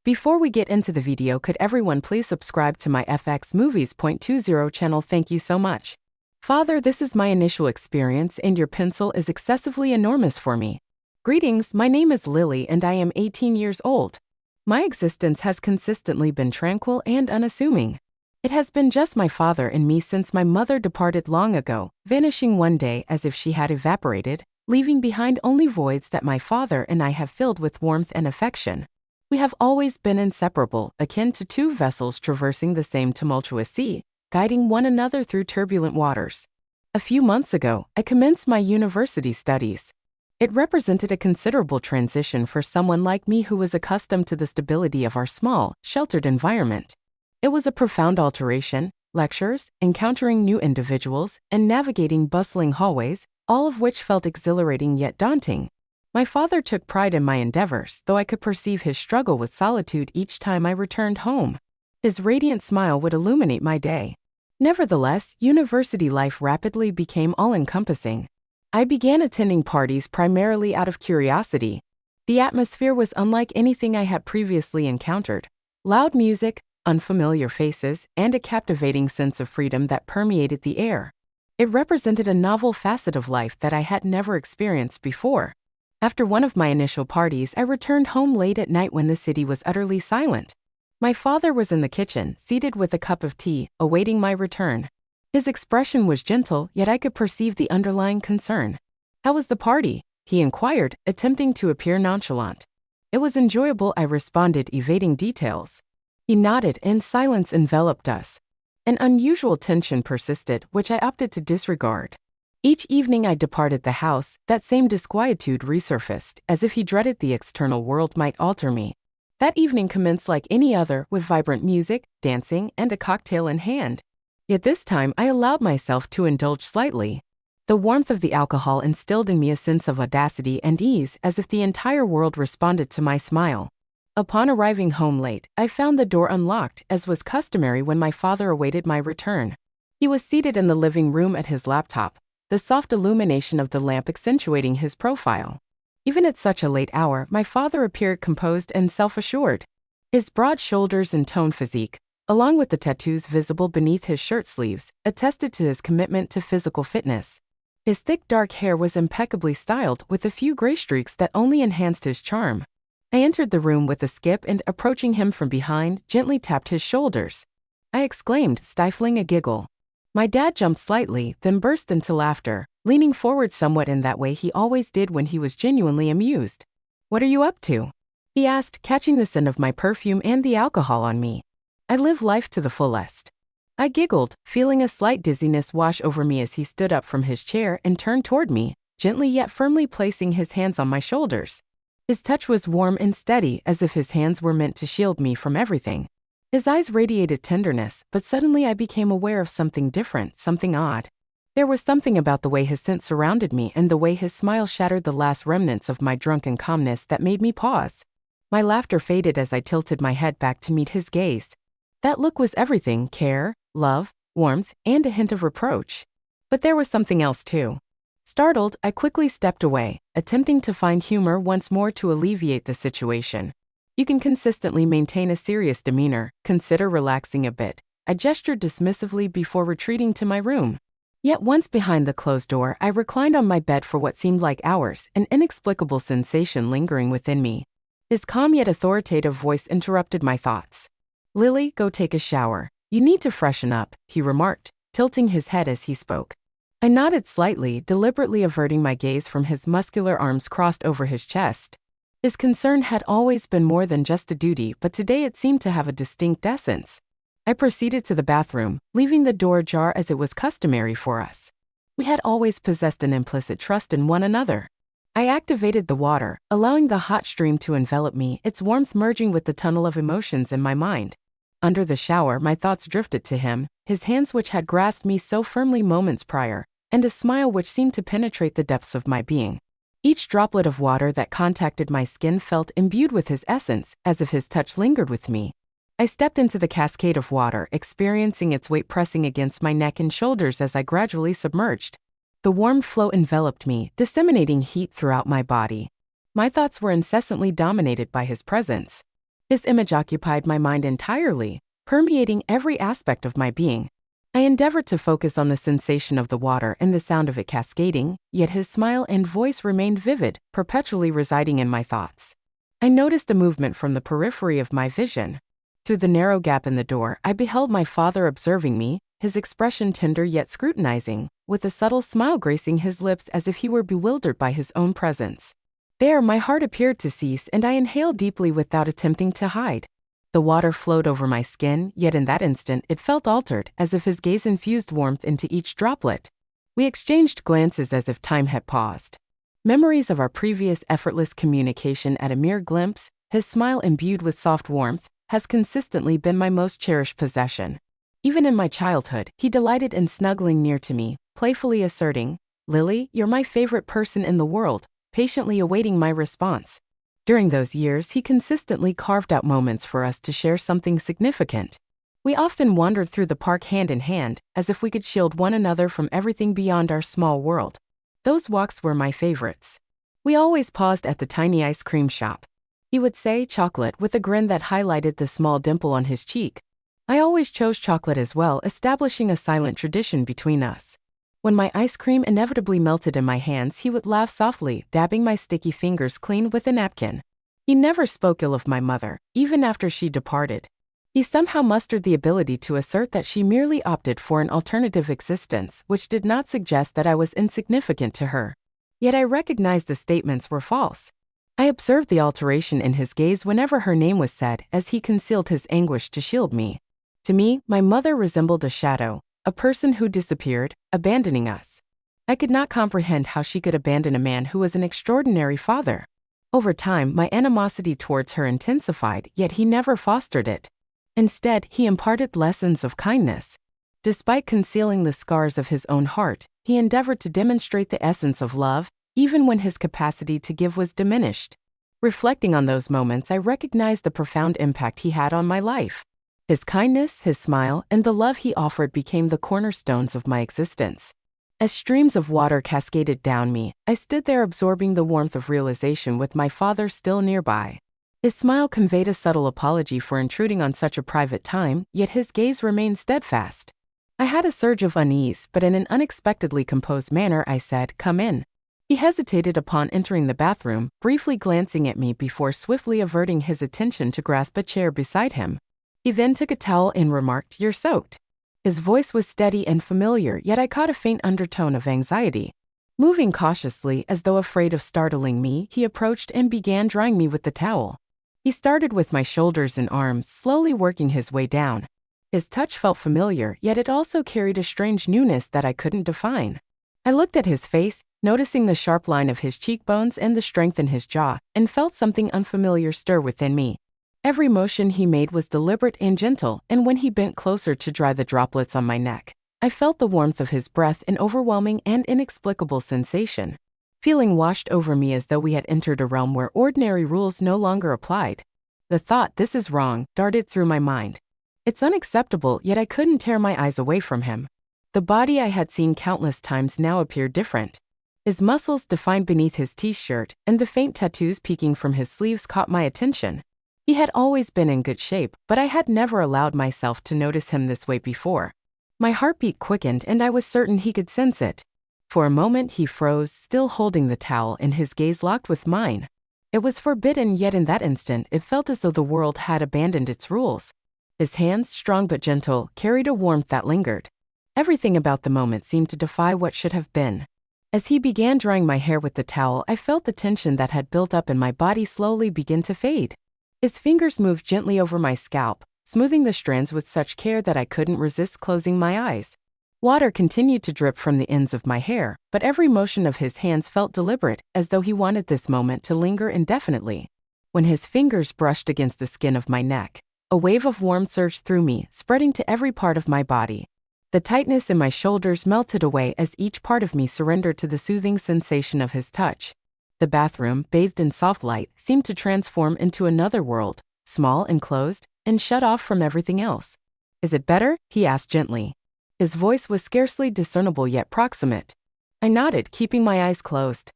Before we get into the video, could everyone please subscribe to my FXmovies.20 channel? Thank you so much. Father, this is my initial experience and your pencil is excessively enormous for me. Greetings, my name is Lily and I am 18 years old. My existence has consistently been tranquil and unassuming. It has been just my father and me since my mother departed long ago, vanishing one day as if she had evaporated, leaving behind only voids that my father and I have filled with warmth and affection. We have always been inseparable, akin to two vessels traversing the same tumultuous sea, guiding one another through turbulent waters. A few months ago, I commenced my university studies. It represented a considerable transition for someone like me who was accustomed to the stability of our small, sheltered environment. It was a profound alteration: lectures, encountering new individuals, and navigating bustling hallways, all of which felt exhilarating yet daunting. My father took pride in my endeavors, though I could perceive his struggle with solitude each time I returned home. His radiant smile would illuminate my day. Nevertheless, university life rapidly became all-encompassing. I began attending parties primarily out of curiosity. The atmosphere was unlike anything I had previously encountered. Loud music, unfamiliar faces, and a captivating sense of freedom that permeated the air. It represented a novel facet of life that I had never experienced before. After one of my initial parties, I returned home late at night when the city was utterly silent. My father was in the kitchen, seated with a cup of tea, awaiting my return. His expression was gentle, yet I could perceive the underlying concern. "How was the party?" he inquired, attempting to appear nonchalant. "It was enjoyable," I responded, evading details. He nodded, and silence enveloped us. An unusual tension persisted, which I opted to disregard. Each evening I departed the house, that same disquietude resurfaced, as if he dreaded the external world might alter me. That evening commenced like any other, with vibrant music, dancing, and a cocktail in hand. Yet this time I allowed myself to indulge slightly. The warmth of the alcohol instilled in me a sense of audacity and ease, as if the entire world responded to my smile. Upon arriving home late, I found the door unlocked, as was customary when my father awaited my return. He was seated in the living room at his laptop, the soft illumination of the lamp accentuating his profile. Even at such a late hour, my father appeared composed and self-assured. His broad shoulders and toned physique, along with the tattoos visible beneath his shirt sleeves, attested to his commitment to physical fitness. His thick dark hair was impeccably styled, with a few gray streaks that only enhanced his charm. I entered the room with a skip and, approaching him from behind, gently tapped his shoulders. I exclaimed, stifling a giggle. My dad jumped slightly, then burst into laughter, leaning forward somewhat in that way he always did when he was genuinely amused. "What are you up to?" he asked, catching the scent of my perfume and the alcohol on me. "I live life to the fullest." I giggled, feeling a slight dizziness wash over me as he stood up from his chair and turned toward me, gently yet firmly placing his hands on my shoulders. His touch was warm and steady, as if his hands were meant to shield me from everything. His eyes radiated tenderness, but suddenly I became aware of something different, something odd. There was something about the way his scent surrounded me and the way his smile shattered the last remnants of my drunken calmness that made me pause. My laughter faded as I tilted my head back to meet his gaze. That look was everything: care, love, warmth, and a hint of reproach. But there was something else too. Startled, I quickly stepped away, attempting to find humor once more to alleviate the situation. "You can consistently maintain a serious demeanor. Consider relaxing a bit," I gestured dismissively before retreating to my room. Yet once behind the closed door, I reclined on my bed for what seemed like hours, an inexplicable sensation lingering within me. His calm yet authoritative voice interrupted my thoughts. "Lily, go take a shower. You need to freshen up," he remarked, tilting his head as he spoke. I nodded slightly, deliberately averting my gaze from his muscular arms crossed over his chest. His concern had always been more than just a duty, but today it seemed to have a distinct essence. I proceeded to the bathroom, leaving the door ajar as it was customary for us. We had always possessed an implicit trust in one another. I activated the water, allowing the hot stream to envelop me, its warmth merging with the tunnel of emotions in my mind. Under the shower, my thoughts drifted to him, his hands which had grasped me so firmly moments prior, and a smile which seemed to penetrate the depths of my being. Each droplet of water that contacted my skin felt imbued with his essence, as if his touch lingered with me. I stepped into the cascade of water, experiencing its weight pressing against my neck and shoulders as I gradually submerged. The warm flow enveloped me, disseminating heat throughout my body. My thoughts were incessantly dominated by his presence. This image occupied my mind entirely, permeating every aspect of my being. I endeavored to focus on the sensation of the water and the sound of it cascading, yet his smile and voice remained vivid, perpetually residing in my thoughts. I noticed a movement from the periphery of my vision. Through the narrow gap in the door, I beheld my father observing me, his expression tender yet scrutinizing, with a subtle smile gracing his lips as if he were bewildered by his own presence. There, my heart appeared to cease, and I inhaled deeply without attempting to hide. The water flowed over my skin, yet in that instant it felt altered, as if his gaze infused warmth into each droplet. We exchanged glances as if time had paused. Memories of our previous effortless communication at a mere glimpse, his smile imbued with soft warmth, has consistently been my most cherished possession. Even in my childhood, he delighted in snuggling near to me, playfully asserting, "Lily, you're my favorite person in the world," patiently awaiting my response. During those years, he consistently carved out moments for us to share something significant. We often wandered through the park hand in hand, as if we could shield one another from everything beyond our small world. Those walks were my favorites. We always paused at the tiny ice cream shop. He would say chocolate with a grin that highlighted the small dimple on his cheek. I always chose chocolate as well, establishing a silent tradition between us. When my ice cream inevitably melted in my hands, he would laugh softly, dabbing my sticky fingers clean with a napkin. He never spoke ill of my mother, even after she departed. He somehow mustered the ability to assert that she merely opted for an alternative existence, which did not suggest that I was insignificant to her. Yet I recognized the statements were false. I observed the alteration in his gaze whenever her name was said, as he concealed his anguish to shield me. To me, my mother resembled a shadow, a person who disappeared, abandoning us. I could not comprehend how she could abandon a man who was an extraordinary father. Over time, my animosity towards her intensified, yet he never fostered it. Instead, he imparted lessons of kindness. Despite concealing the scars of his own heart, he endeavored to demonstrate the essence of love, even when his capacity to give was diminished. Reflecting on those moments, I recognized the profound impact he had on my life. His kindness, his smile, and the love he offered became the cornerstones of my existence. As streams of water cascaded down me, I stood there absorbing the warmth of realization with my father still nearby. His smile conveyed a subtle apology for intruding on such a private time, yet his gaze remained steadfast. I had a surge of unease, but in an unexpectedly composed manner I said, "Come in." He hesitated upon entering the bathroom, briefly glancing at me before swiftly averting his attention to grasp a chair beside him. He then took a towel and remarked, "You're soaked." His voice was steady and familiar, yet I caught a faint undertone of anxiety. Moving cautiously, as though afraid of startling me, he approached and began drying me with the towel. He started with my shoulders and arms, slowly working his way down. His touch felt familiar, yet it also carried a strange newness that I couldn't define. I looked at his face, noticing the sharp line of his cheekbones and the strength in his jaw, and felt something unfamiliar stir within me. Every motion he made was deliberate and gentle, and when he bent closer to dry the droplets on my neck, I felt the warmth of his breath, an overwhelming and inexplicable sensation. Feeling washed over me as though we had entered a realm where ordinary rules no longer applied. The thought, "This is wrong," darted through my mind. It's unacceptable, yet I couldn't tear my eyes away from him. The body I had seen countless times now appeared different. His muscles defined beneath his t-shirt, and the faint tattoos peeking from his sleeves caught my attention. He had always been in good shape, but I had never allowed myself to notice him this way before. My heartbeat quickened, and I was certain he could sense it. For a moment he froze, still holding the towel, and his gaze locked with mine. It was forbidden, yet in that instant it felt as though the world had abandoned its rules. His hands, strong but gentle, carried a warmth that lingered. Everything about the moment seemed to defy what should have been. As he began drying my hair with the towel, I felt the tension that had built up in my body slowly begin to fade. His fingers moved gently over my scalp, smoothing the strands with such care that I couldn't resist closing my eyes. Water continued to drip from the ends of my hair, but every motion of his hands felt deliberate, as though he wanted this moment to linger indefinitely. When his fingers brushed against the skin of my neck, a wave of warmth surged through me, spreading to every part of my body. The tightness in my shoulders melted away as each part of me surrendered to the soothing sensation of his touch. The bathroom, bathed in soft light, seemed to transform into another world, small and closed, and shut off from everything else. "Is it better?" he asked gently. His voice was scarcely discernible yet proximate. I nodded, keeping my eyes closed.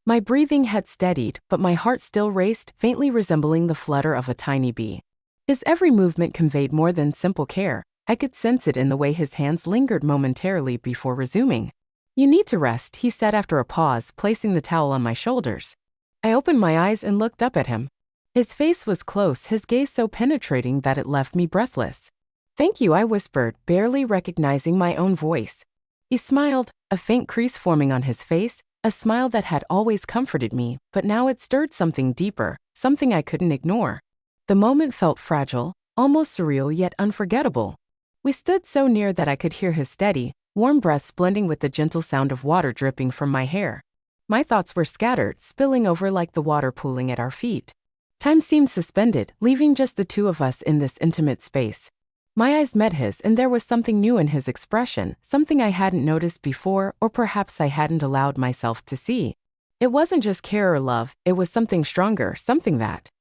My breathing had steadied, but my heart still raced, faintly resembling the flutter of a tiny bee. His every movement conveyed more than simple care. I could sense it in the way his hands lingered momentarily before resuming. "You need to rest," he said after a pause, placing the towel on my shoulders. I opened my eyes and looked up at him. His face was close, his gaze so penetrating that it left me breathless. "Thank you," I whispered, barely recognizing my own voice. He smiled, a faint crease forming on his face, a smile that had always comforted me, but now it stirred something deeper, something I couldn't ignore. The moment felt fragile, almost surreal yet unforgettable. We stood so near that I could hear his steady, warm breaths blending with the gentle sound of water dripping from my hair. My thoughts were scattered, spilling over like the water pooling at our feet. Time seemed suspended, leaving just the two of us in this intimate space. My eyes met his, and there was something new in his expression, something I hadn't noticed before, or perhaps I hadn't allowed myself to see. It wasn't just care or love, it was something stronger, something that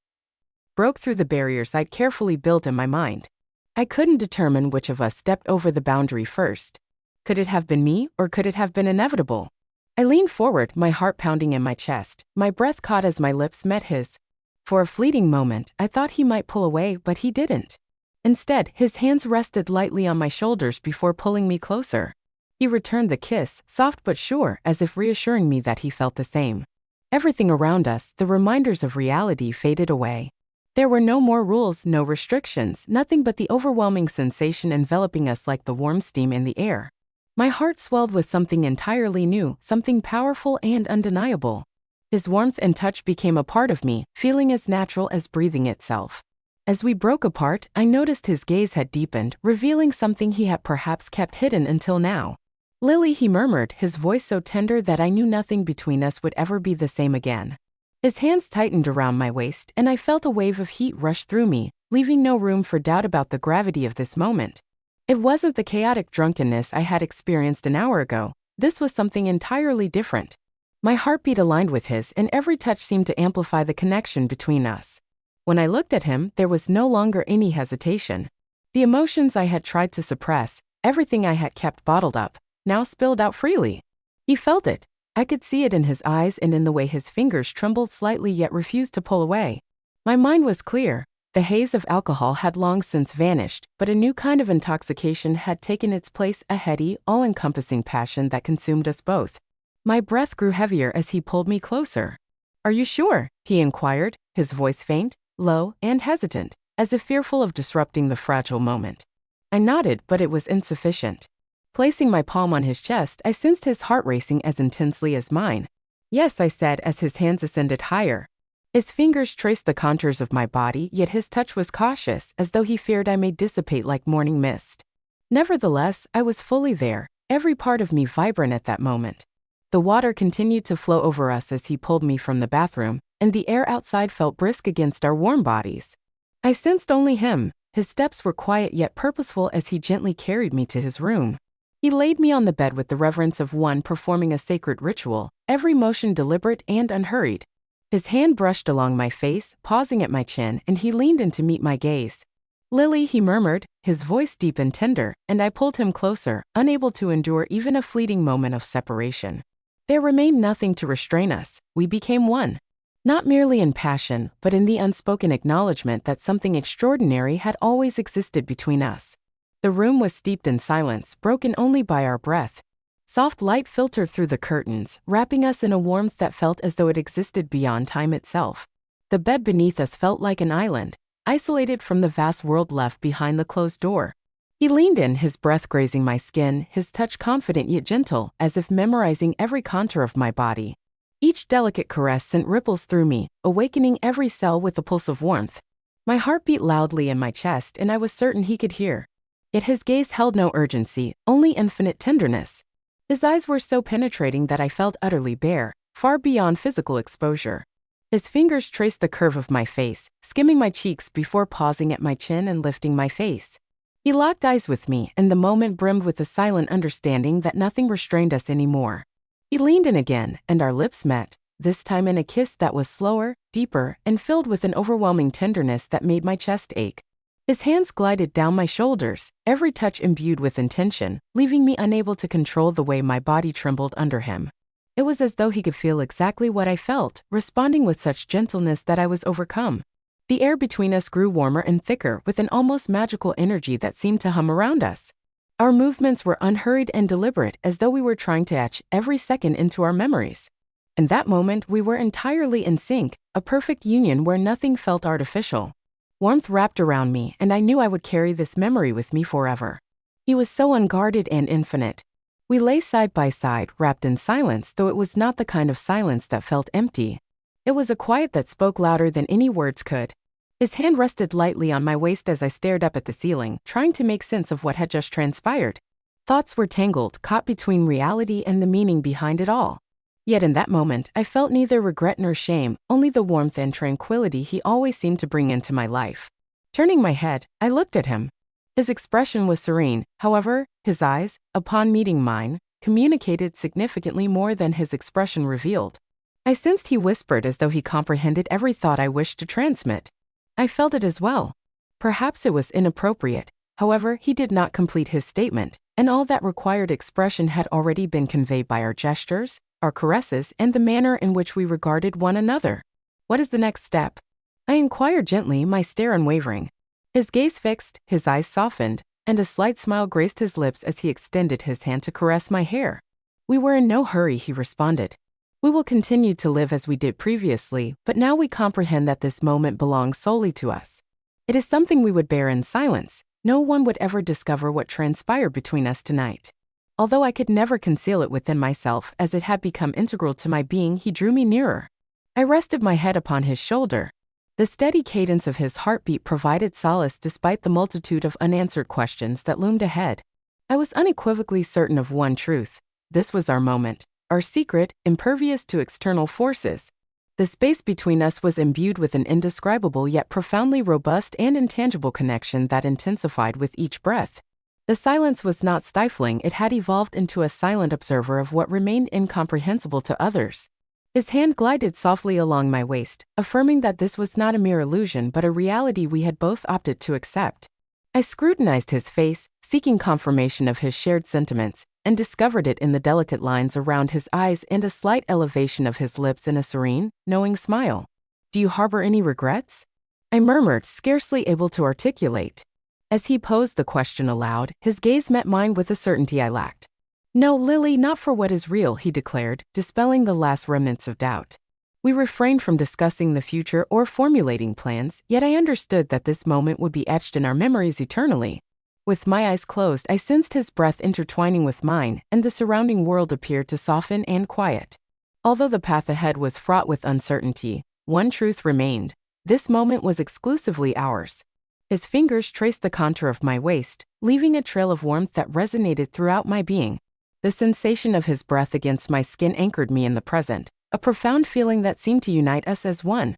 broke through the barriers I'd carefully built in my mind. I couldn't determine which of us stepped over the boundary first. Could it have been me, or could it have been inevitable? I leaned forward, my heart pounding in my chest, my breath caught as my lips met his. For a fleeting moment, I thought he might pull away, but he didn't. Instead, his hands rested lightly on my shoulders before pulling me closer. He returned the kiss, soft but sure, as if reassuring me that he felt the same. Everything around us, the reminders of reality, faded away. There were no more rules, no restrictions, nothing but the overwhelming sensation enveloping us like the warm steam in the air. My heart swelled with something entirely new, something powerful and undeniable. His warmth and touch became a part of me, feeling as natural as breathing itself. As we broke apart, I noticed his gaze had deepened, revealing something he had perhaps kept hidden until now. "Lily," he murmured, his voice so tender that I knew nothing between us would ever be the same again. His hands tightened around my waist, and I felt a wave of heat rush through me, leaving no room for doubt about the gravity of this moment. It wasn't the chaotic drunkenness I had experienced an hour ago. This was something entirely different. My heartbeat aligned with his, and every touch seemed to amplify the connection between us. When I looked at him, there was no longer any hesitation. The emotions I had tried to suppress, everything I had kept bottled up, now spilled out freely. He felt it. I could see it in his eyes and in the way his fingers trembled slightly yet refused to pull away. My mind was clear. The haze of alcohol had long since vanished, but a new kind of intoxication had taken its place, a heady, all-encompassing passion that consumed us both. My breath grew heavier as he pulled me closer. "Are you sure?" he inquired, his voice faint, low, and hesitant, as if fearful of disrupting the fragile moment. I nodded, but it was insufficient. Placing my palm on his chest, I sensed his heart racing as intensely as mine. "Yes," I said as his hands ascended higher. His fingers traced the contours of my body, yet his touch was cautious, as though he feared I may dissipate like morning mist. Nevertheless, I was fully there, every part of me vibrant at that moment. The water continued to flow over us as he pulled me from the bathroom, and the air outside felt brisk against our warm bodies. I sensed only him. His steps were quiet yet purposeful as he gently carried me to his room. He laid me on the bed with the reverence of one performing a sacred ritual, every motion deliberate and unhurried. His hand brushed along my face, pausing at my chin, and he leaned in to meet my gaze. "Lily," he murmured, his voice deep and tender, and I pulled him closer, unable to endure even a fleeting moment of separation. There remained nothing to restrain us. We became one. Not merely in passion, but in the unspoken acknowledgement that something extraordinary had always existed between us. The room was steeped in silence, broken only by our breath. Soft light filtered through the curtains, wrapping us in a warmth that felt as though it existed beyond time itself. The bed beneath us felt like an island, isolated from the vast world left behind the closed door. He leaned in, his breath grazing my skin, his touch confident yet gentle, as if memorizing every contour of my body. Each delicate caress sent ripples through me, awakening every cell with a pulse of warmth. My heart beat loudly in my chest, and I was certain he could hear. Yet his gaze held no urgency, only infinite tenderness. His eyes were so penetrating that I felt utterly bare, far beyond physical exposure. His fingers traced the curve of my face, skimming my cheeks before pausing at my chin and lifting my face. He locked eyes with me, and the moment brimmed with a silent understanding that nothing restrained us anymore. He leaned in again, and our lips met, this time in a kiss that was slower, deeper, and filled with an overwhelming tenderness that made my chest ache. His hands glided down my shoulders, every touch imbued with intention, leaving me unable to control the way my body trembled under him. It was as though he could feel exactly what I felt, responding with such gentleness that I was overcome. The air between us grew warmer and thicker, with an almost magical energy that seemed to hum around us. Our movements were unhurried and deliberate, as though we were trying to etch every second into our memories. In that moment, we were entirely in sync, a perfect union where nothing felt artificial. Warmth wrapped around me, and I knew I would carry this memory with me forever. He was so unguarded and infinite. We lay side by side, wrapped in silence, though it was not the kind of silence that felt empty. It was a quiet that spoke louder than any words could. His hand rested lightly on my waist as I stared up at the ceiling, trying to make sense of what had just transpired. Thoughts were tangled, caught between reality and the meaning behind it all. Yet in that moment, I felt neither regret nor shame, only the warmth and tranquility he always seemed to bring into my life. Turning my head, I looked at him. His expression was serene, however, his eyes, upon meeting mine, communicated significantly more than his expression revealed. I sensed he whispered as though he comprehended every thought I wished to transmit. I felt it as well. Perhaps it was inappropriate, however, he did not complete his statement, and all that required expression had already been conveyed by our gestures, our caresses, and the manner in which we regarded one another. What is the next step? I inquired gently, my stare unwavering. His gaze fixed, his eyes softened, and a slight smile graced his lips as he extended his hand to caress my hair. We were in no hurry, he responded. We will continue to live as we did previously, but now we comprehend that this moment belongs solely to us. It is something we would bear in silence. No one would ever discover what transpired between us tonight. Although I could never conceal it within myself as it had become integral to my being, he drew me nearer. I rested my head upon his shoulder. The steady cadence of his heartbeat provided solace despite the multitude of unanswered questions that loomed ahead. I was unequivocally certain of one truth. This was our moment. Our secret, impervious to external forces. The space between us was imbued with an indescribable yet profoundly robust and intangible connection that intensified with each breath. The silence was not stifling, it had evolved into a silent observer of what remained incomprehensible to others. His hand glided softly along my waist, affirming that this was not a mere illusion but a reality we had both opted to accept. I scrutinized his face, seeking confirmation of his shared sentiments, and discovered it in the delicate lines around his eyes and a slight elevation of his lips in a serene, knowing smile. Do you harbor any regrets? I murmured, scarcely able to articulate. As he posed the question aloud, his gaze met mine with a certainty I lacked. No, Lily, not for what is real, he declared, dispelling the last remnants of doubt. We refrained from discussing the future or formulating plans, yet I understood that this moment would be etched in our memories eternally. With my eyes closed, I sensed his breath intertwining with mine, and the surrounding world appeared to soften and quiet. Although the path ahead was fraught with uncertainty, one truth remained. This moment was exclusively ours. His fingers traced the contour of my waist, leaving a trail of warmth that resonated throughout my being. The sensation of his breath against my skin anchored me in the present, a profound feeling that seemed to unite us as one.